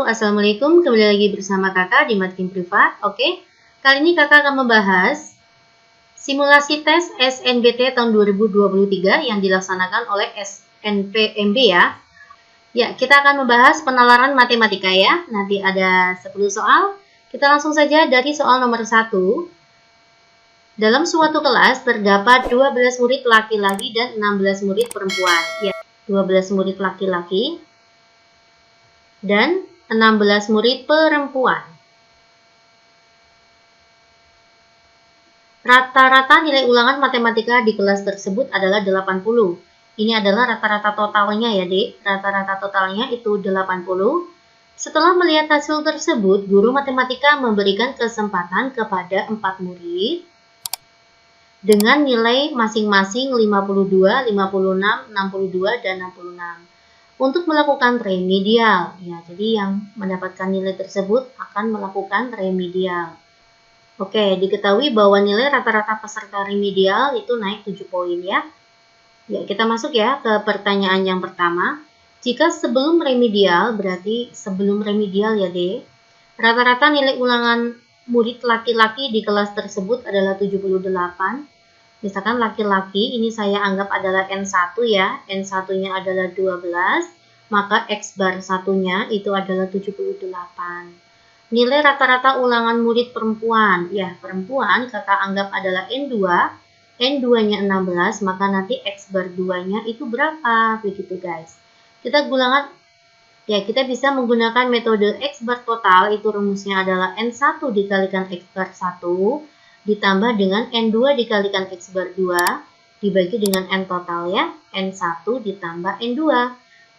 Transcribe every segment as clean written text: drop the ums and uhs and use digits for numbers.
Assalamualaikum. Kembali lagi bersama kakak di Matkim Privat. Oke, kali ini kakak akan membahas simulasi tes SNBT tahun 2023 yang dilaksanakan oleh SNPMB ya. Ya, kita akan membahas penalaran matematika ya. Nanti ada 10 soal. Kita langsung saja dari soal nomor 1. Dalam suatu kelas terdapat 12 murid laki-laki dan 16 murid perempuan. Ya, 12 murid laki-laki dan 16 murid perempuan. Rata-rata nilai ulangan matematika di kelas tersebut adalah 80. Ini adalah rata-rata totalnya ya, Dek. Rata-rata totalnya itu 80. Setelah melihat hasil tersebut, guru matematika memberikan kesempatan kepada 4 murid dengan nilai masing-masing 52, 56, 62, dan 66. Untuk melakukan remedial, ya, jadi yang mendapatkan nilai tersebut akan melakukan remedial. Oke, diketahui bahwa nilai rata-rata peserta remedial itu naik 7 poin ya. Ya, kita masuk ya ke pertanyaan yang pertama. Jika sebelum remedial, berarti sebelum remedial ya D, rata-rata nilai ulangan murid laki-laki di kelas tersebut adalah 78. Misalkan laki-laki ini saya anggap adalah N1 ya, N1-nya adalah 12, maka X bar satunya itu adalah 78. Nilai rata-rata ulangan murid perempuan, ya perempuan kakak anggap adalah N2, N2-nya 16, maka nanti X bar 2-nya itu berapa, begitu guys. Kita gunakan, ya kita bisa menggunakan metode X bar total, itu rumusnya adalah N1 dikalikan X bar 1, ditambah dengan N2 dikalikan X bar 2, dibagi dengan N total ya, N1 ditambah N2.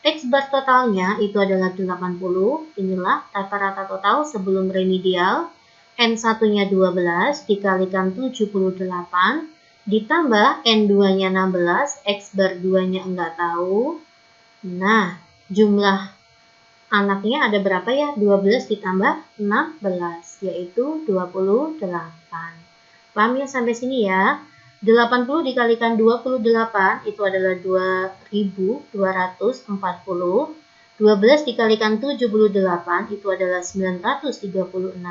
X bar totalnya itu adalah 80, inilah rata-rata total sebelum remedial. N1-nya 12 dikalikan 78, ditambah N2-nya 16, X bar 2-nya enggak tahu. Nah, jumlah anaknya ada berapa ya? 12 ditambah 16, yaitu 28. Paham ya sampai sini ya? 80 dikalikan 28 itu adalah 2240. 12 dikalikan 78 itu adalah 936.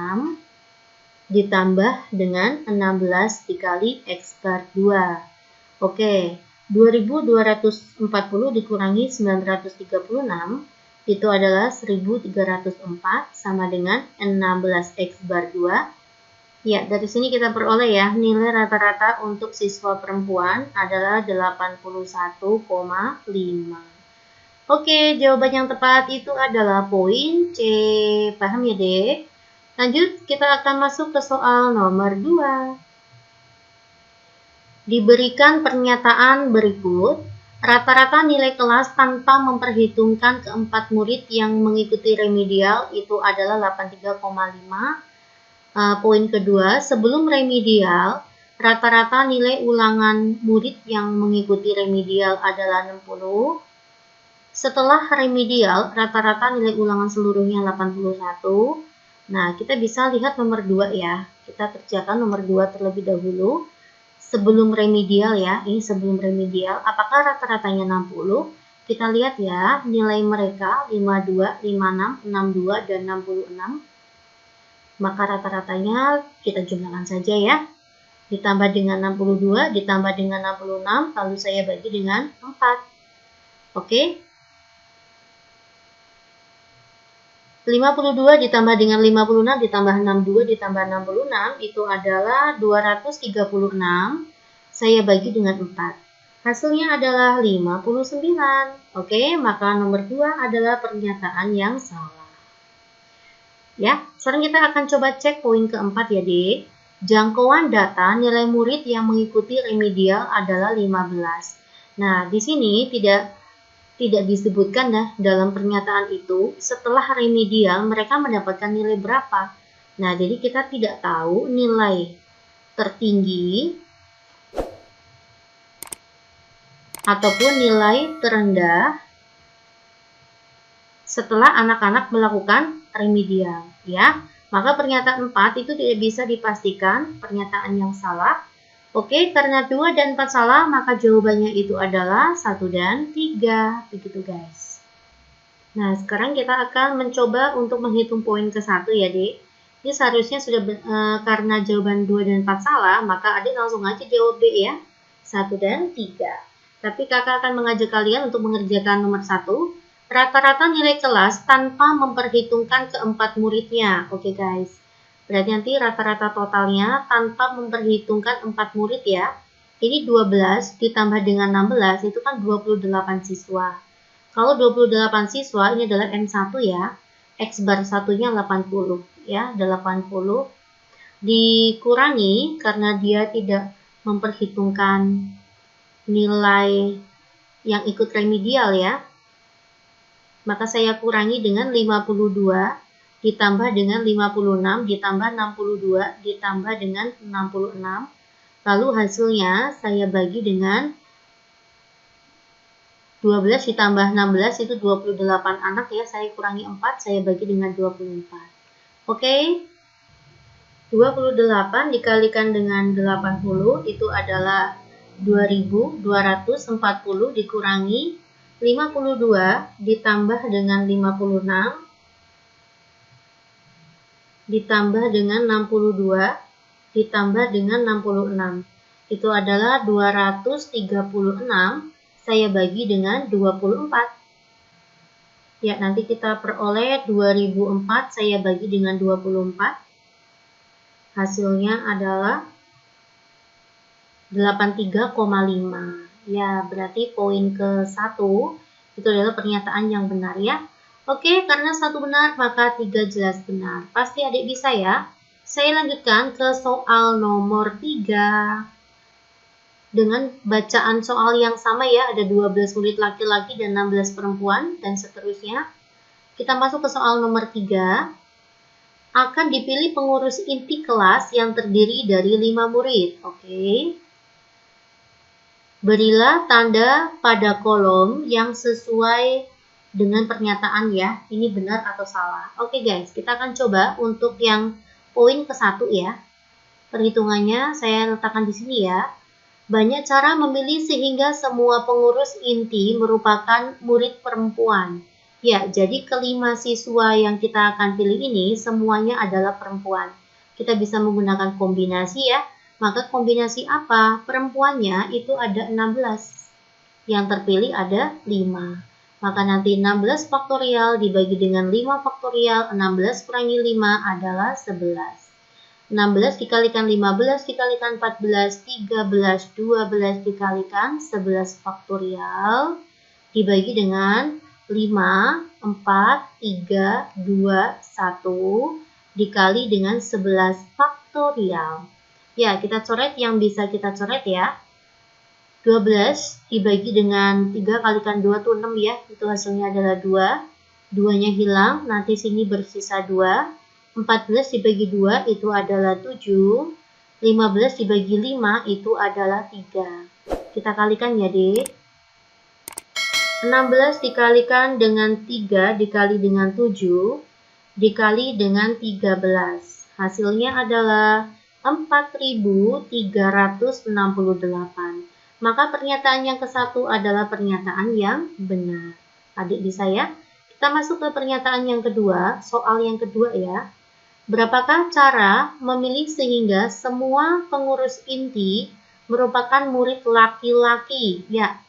Ditambah dengan 16 dikali X bar 2. Oke, 2240 dikurangi 936 itu adalah 1304 sama dengan 16 X bar 2. Ya, dari sini kita peroleh ya, nilai rata-rata untuk siswa perempuan adalah 81,5. Oke, jawaban yang tepat itu adalah poin C. Paham ya, Dek? Lanjut, kita akan masuk ke soal nomor 2. Diberikan pernyataan berikut, rata-rata nilai kelas tanpa memperhitungkan keempat murid yang mengikuti remedial itu adalah 83,5. Poin kedua, sebelum remedial, rata-rata nilai ulangan murid yang mengikuti remedial adalah 60. Setelah remedial, rata-rata nilai ulangan seluruhnya 81. Nah, kita bisa lihat nomor 2 ya. Kita kerjakan nomor 2 terlebih dahulu. Sebelum remedial ya, ini sebelum remedial, apakah rata-ratanya 60? Kita lihat ya, nilai mereka 52, 56, 62, dan 66. Maka rata-ratanya kita jumlahkan saja ya. Ditambah dengan 62, ditambah dengan 66, lalu saya bagi dengan 4. Oke. 52 ditambah dengan 56 ditambah 62 ditambah 66 itu adalah 236. Saya bagi dengan 4. Hasilnya adalah 59. Oke, maka nomor 2 adalah pernyataan yang salah. Ya, sekarang kita akan coba cek poin keempat ya, Dek. Jangkauan data nilai murid yang mengikuti remedial adalah 15. Nah, di sini tidak disebutkan dah dalam pernyataan itu setelah remedial mereka mendapatkan nilai berapa. Nah, jadi kita tidak tahu nilai tertinggi ataupun nilai terendah setelah anak-anak melakukan remedial ya. Maka pernyataan 4 itu tidak bisa dipastikan, pernyataan yang salah. Oke, karena 2 dan 4 salah, maka jawabannya itu adalah 1 dan 3. Begitu guys. Nah, sekarang kita akan mencoba untuk menghitung poin ke-1 ya, Dek. Ini seharusnya sudah karena jawaban 2 dan 4 salah, maka Adik langsung aja jawab B ya. 1 dan 3. Tapi kakak akan mengajak kalian untuk mengerjakan nomor 1. Rata-rata nilai kelas tanpa memperhitungkan keempat muridnya. Oke guys. Berarti nanti rata-rata totalnya tanpa memperhitungkan 4 murid ya. Ini 12 ditambah dengan 16 itu kan 28 siswa. Kalau 28 siswa ini adalah M1 ya. X bar satunya 80 ya, 80 dikurangi karena dia tidak memperhitungkan nilai yang ikut remedial ya. Maka saya kurangi dengan 52 ditambah dengan 56 ditambah 62 ditambah dengan 66. Lalu hasilnya saya bagi dengan 12 ditambah 16 itu 28 anak ya. Saya kurangi 4, saya bagi dengan 24. Oke. 28 dikalikan dengan 80 itu adalah 2240 dikurangi 52 ditambah dengan 56 ditambah dengan 62 ditambah dengan 66 itu adalah 236. Saya bagi dengan 24 ya, nanti kita peroleh 2004 saya bagi dengan 24, hasilnya adalah 83,5 ya. Berarti poin ke-1 itu adalah pernyataan yang benar ya. Oke, karena 1 benar maka 3 jelas benar. Pasti adik bisa ya. Saya lanjutkan ke soal nomor 3 dengan bacaan soal yang sama ya. Ada 12 murid laki-laki dan 16 perempuan dan seterusnya. Kita masuk ke soal nomor 3. Akan dipilih pengurus inti kelas yang terdiri dari 5 murid. Oke. Berilah tanda pada kolom yang sesuai dengan pernyataan ya. Ini benar atau salah. Oke guys, kita akan coba untuk yang poin ke-1 ya. Perhitungannya saya letakkan di sini ya. Banyak cara memilih sehingga semua pengurus inti merupakan murid perempuan. Ya, jadi kelima siswa yang kita akan pilih ini semuanya adalah perempuan. Kita bisa menggunakan kombinasi ya. Maka kombinasi apa? Perempuannya itu ada 16. Yang terpilih ada 5. Maka nanti 16 faktorial dibagi dengan 5 faktorial. 16 kurangi 5 adalah 11. 16 dikalikan 15 dikalikan 14, 13, 12 dikalikan 11 faktorial. Dibagi dengan 5, 4, 3, 2, 1. Dikali dengan 11 faktorial. Ya, kita coret yang bisa kita coret ya. 12 dibagi dengan 3 kalikan 2 itu 6 ya. Itu hasilnya adalah 2. 2-nya hilang, nanti sini bersisa 2. 14 dibagi 2 itu adalah 7. 15 dibagi 5 itu adalah 3. Kita kalikan ya, Dek. 16 dikalikan dengan 3 dikali dengan 7 dikali dengan 13. Hasilnya adalah 4.368. Maka pernyataan yang ke-1 adalah pernyataan yang benar. Adik bisa ya? Kita masuk ke pernyataan yang kedua, soal yang kedua ya. Berapakah cara memilih sehingga semua pengurus inti merupakan murid laki-laki? Ya,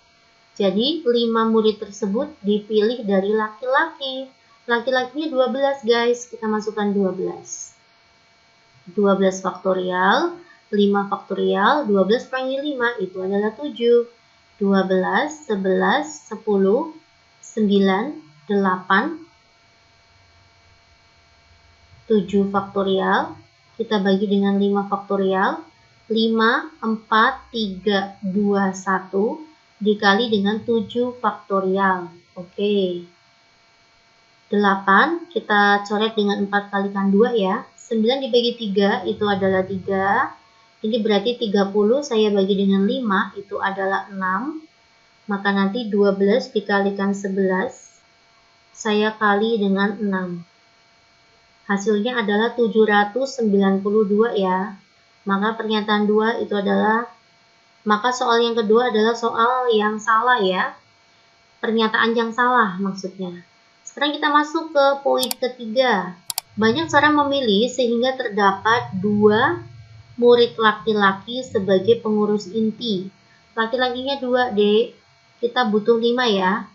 jadi 5 murid tersebut dipilih dari laki-laki. Laki-lakinya 12 guys, kita masukkan 12. 12 faktorial, 5 faktorial, 12 kurangi 5 itu adalah 7. 12, 11, 10, 9, 8, 7 faktorial, kita bagi dengan 5 faktorial, 5, 4, 3, 2, 1, dikali dengan 7 faktorial. Oke. 8, kita coret dengan 4 kalikan 2 ya. 9 dibagi 3 itu adalah 3. Ini berarti 30 saya bagi dengan 5 itu adalah 6. Maka nanti 12 dikalikan 11 saya kali dengan 6. Hasilnya adalah 792 ya. Maka pernyataan 2 itu adalah, maka soal yang kedua adalah soal yang salah ya. Pernyataan yang salah maksudnya. Sekarang kita masuk ke poin ketiga. Banyak cara memilih sehingga terdapat 2 murid laki-laki sebagai pengurus inti. Laki-lakinya 2, Dek. Kita butuh 5 ya.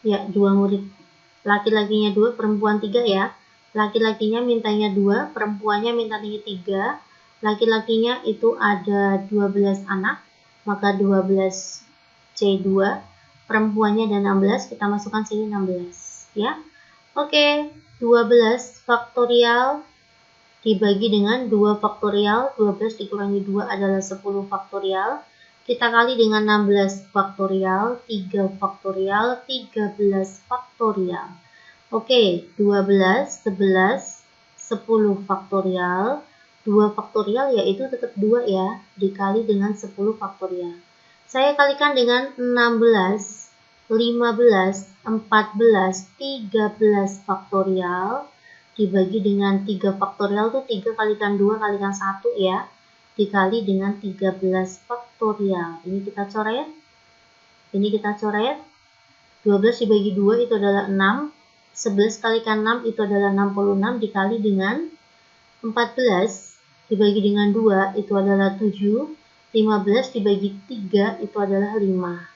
Ya, 2 murid. Laki-lakinya 2, perempuan 3 ya. Laki-lakinya mintanya 2, perempuannya mintanya 3. Laki-lakinya itu ada 12 anak, maka 12 C2. Perempuannya ada 16, kita masukkan sini 16 ya. Oke, 12 faktorial dibagi dengan 2 faktorial, 12 dikurangi 2 adalah 10 faktorial. Kita kali dengan 16 faktorial, 3 faktorial, 13 faktorial. Oke, 12, 11, 10 faktorial. 2 faktorial yaitu tetap 2 ya, dikali dengan 10 faktorial. Saya kalikan dengan 16, 15, 14, 13 faktorial. Dibagi dengan 3 faktorial itu 3 kalikan 2 kalikan 1 ya. Dikali dengan 13 faktorial. Ini kita coret. Ini kita coret. 12 dibagi 2 itu adalah 6. 11 kalikan 6 itu adalah 66 dikali dengan 14 dibagi dengan 2 itu adalah 7. 15 dibagi 3 itu adalah 5.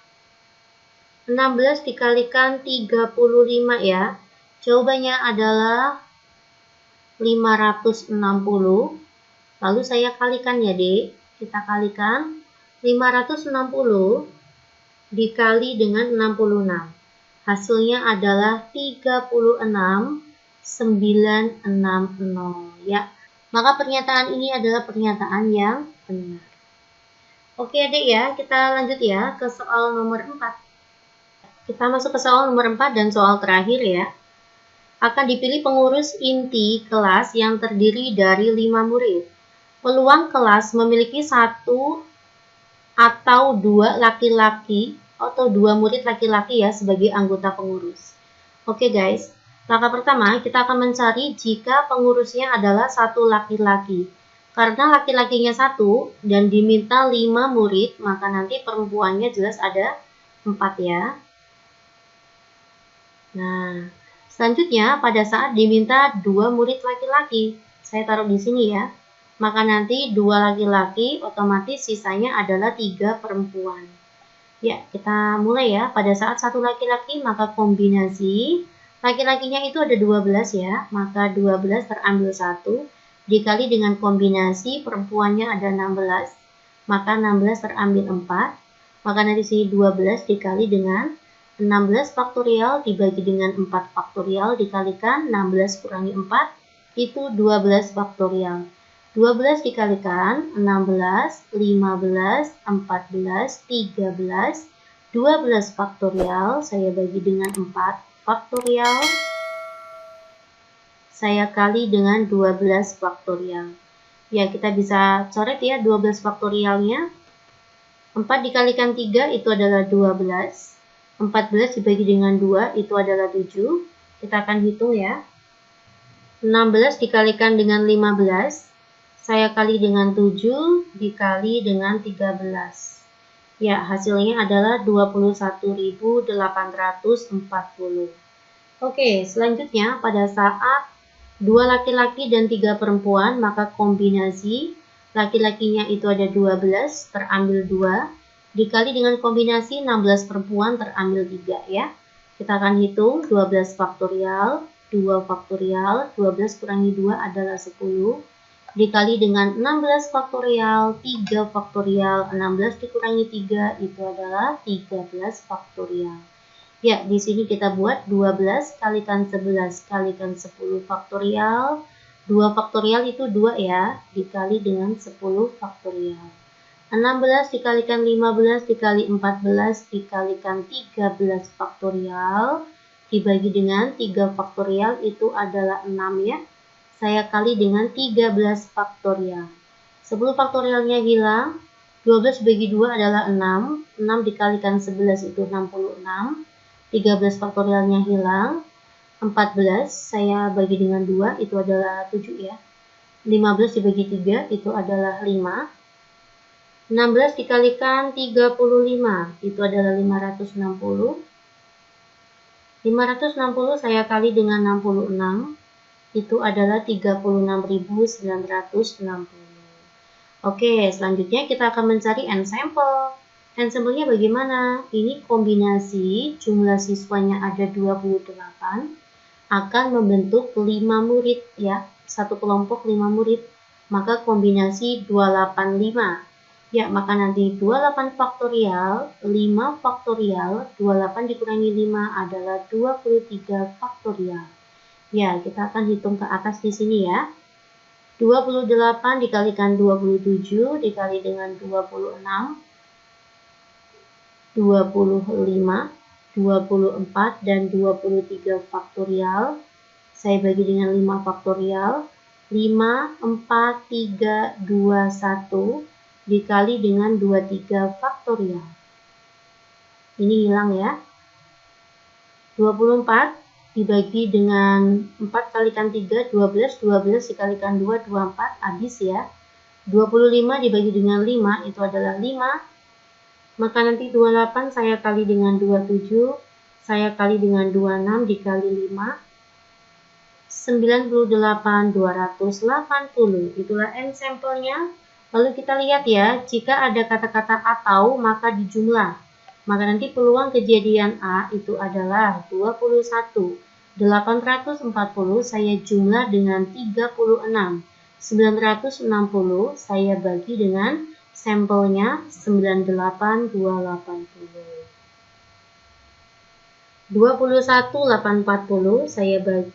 16 dikalikan 35 ya. Jawabannya adalah 560. Lalu saya kalikan ya, Dek. Kita kalikan 560 dikali dengan 66. Hasilnya adalah 36,960 ya. Maka pernyataan ini adalah pernyataan yang benar. Oke Adik ya, kita lanjut ya ke soal nomor 4. Kita masuk ke soal nomor 4 dan soal terakhir ya. Akan dipilih pengurus inti kelas yang terdiri dari 5 murid. Peluang kelas memiliki 1 atau 2 laki-laki atau 2 murid laki-laki ya sebagai anggota pengurus. Oke guys, langkah pertama kita akan mencari jika pengurusnya adalah 1 laki-laki. Karena laki-lakinya 1 dan diminta 5 murid, maka nanti perempuannya jelas ada 4 ya. Nah, selanjutnya pada saat diminta 2 murid laki-laki, saya taruh di sini ya. Maka nanti 2 laki-laki otomatis sisanya adalah 3 perempuan. Ya, kita mulai ya. Pada saat 1 laki-laki, maka kombinasi laki-lakinya itu ada 12 ya. Maka 12 terambil 1 dikali dengan kombinasi perempuannya ada 16. Maka 16 terambil 4. Maka nanti sini 12 dikali dengan 16 faktorial dibagi dengan 4 faktorial dikalikan 16 kurangi 4 itu 12 faktorial. 12 dikalikan 16, 15, 14, 13, 12 faktorial, saya bagi dengan 4 faktorial, saya kali dengan 12 faktorial. Ya, kita bisa coret ya 12 faktorialnya. 4 dikalikan 3 itu adalah 12. 14 dibagi dengan 2 itu adalah 7. Kita akan hitung ya. 16 dikalikan dengan 15. Saya kali dengan 7 dikali dengan 13. Ya, hasilnya adalah 21.840. Oke, selanjutnya pada saat 2 laki-laki dan 3 perempuan, maka kombinasi laki-lakinya itu ada 12, terambil 2, dikali dengan kombinasi 16 perempuan, terambil 3 ya. Kita akan hitung 12 faktorial, 2 faktorial, 12 kurangi 2 adalah 10. Dikali dengan 16 faktorial, 3 faktorial, 16 dikurangi 3 itu adalah 13 faktorial. Ya, di sini kita buat 12 kalikan 11 kalikan 10 faktorial. 2 faktorial itu 2 ya, dikali dengan 10 faktorial. 16 dikalikan 15 dikali 14 dikalikan 13 faktorial. Dibagi dengan 3 faktorial itu adalah 6 ya. Saya kali dengan 13 faktorial. 10 faktorialnya hilang. 12 bagi 2 adalah 6. 6 dikalikan 11 itu 66. 13 faktorialnya hilang. 14 saya bagi dengan 2 itu adalah 7 ya. 15 dibagi 3 itu adalah 5. 16 dikalikan 35 itu adalah 560. 560 saya kali dengan 66, itu adalah 36.960. Oke, selanjutnya kita akan mencari n sampel. N sampelnya bagaimana? Ini kombinasi jumlah siswanya ada 28 akan membentuk 5 murid ya. Satu kelompok 5 murid. Maka kombinasi 285. Ya, maka nanti 28 faktorial, 5 faktorial, 28 dikurangi 5 adalah 23 faktorial. Ya, kita akan hitung ke atas di sini ya. 28 dikalikan 27 dikali dengan 26, 25, 24, dan 23 faktorial. Saya bagi dengan 5 faktorial. 5, 4, 3, 2, 1 dikali dengan 23 faktorial. Ini hilang ya. 24 dibagi dengan 4 kalikan 3, 12, 12 dikalikan 2, 24, habis ya. 25 dibagi dengan 5, itu adalah 5. Maka nanti 28 saya kali dengan 27, saya kali dengan 26 dikali 5, 98, 280. Itulah n sampelnya. Lalu kita lihat ya, jika ada kata-kata atau maka dijumlah. Maka nanti peluang kejadian A itu adalah 21. 840 saya jumlah dengan 36. 960 saya bagi dengan sampelnya 98280. 21.840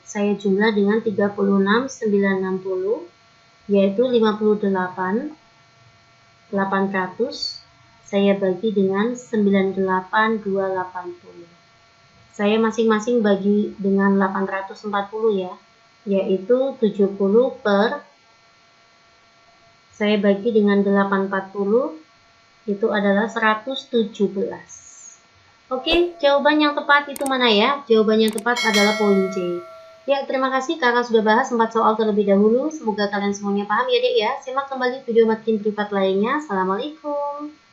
saya jumlah dengan 36.960 yaitu 58. 800 saya bagi dengan 98280. Saya masing-masing bagi dengan 840 ya, yaitu 70 per saya bagi dengan 840 itu adalah 117. Oke, jawaban yang tepat itu mana ya? Jawaban yang tepat adalah poin C. Ya, terima kasih kakak sudah bahas 4 soal terlebih dahulu. Semoga kalian semuanya paham ya dek ya. Simak kembali video makin privat lainnya. Assalamualaikum.